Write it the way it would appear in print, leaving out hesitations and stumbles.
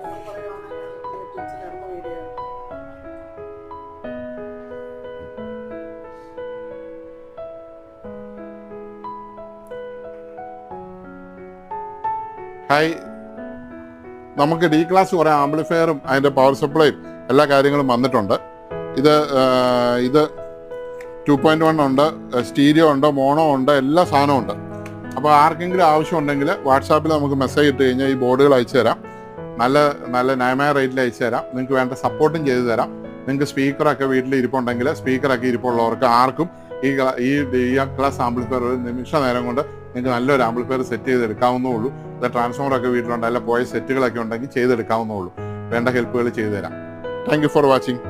Hi, നമുക്ക് D class കുറേ ആംപ്ലിഫയറും അതിൻ്റെ പവർ സപ്ലൈയും എല്ലാ കാര്യങ്ങളും വന്നിട്ടുണ്ട്. ഇത് 2.1 ഉണ്ട്, സ്റ്റീരിയോ ഉണ്ട്, മോണോ ഉണ്ട്, എല്ലാ സാധനവും ഉണ്ട്. അപ്പോൾ ആർക്കെങ്കിലും ആവശ്യമുണ്ടെങ്കിൽ വാട്സാപ്പിൽ നമുക്ക് മെസ്സേജ് ഇട്ട് കഴിഞ്ഞാൽ ഈ ബോർഡുകൾ അയച്ചു തരാം. നല്ല ന്യായമായ റേറ്റിൽ അയച്ചു തരാം. നിങ്ങൾക്ക് വേണ്ട സപ്പോർട്ടും ചെയ്തു തരാം. നിങ്ങൾക്ക് സ്പീക്കറൊക്കെ വീട്ടിൽ ഇരിപ്പുണ്ടെങ്കിൽ സ്പീക്കറൊക്കെ ഇരിപ്പുള്ളവർക്ക് ആർക്കും ഈ ക്ലാസ് ആംപ്ലിഫയർ ഒരു നിമിഷ നേരം കൊണ്ട് നിങ്ങൾക്ക് നല്ലൊരു ആംപ്ലിഫയർ സെറ്റ് ചെയ്തെടുക്കാവുന്നേ ഉള്ളൂ. അത് ട്രാൻസ്ഫോമറൊക്കെ വീട്ടിലുണ്ട്, അല്ല പോയ സെറ്റുകളൊക്കെ ഉണ്ടെങ്കിൽ ചെയ്തെടുക്കാവുന്നേ ഉള്ളൂ. വേണ്ട ഹെൽപ്പുകൾ ചെയ്തു തരാം. Thank you for watching.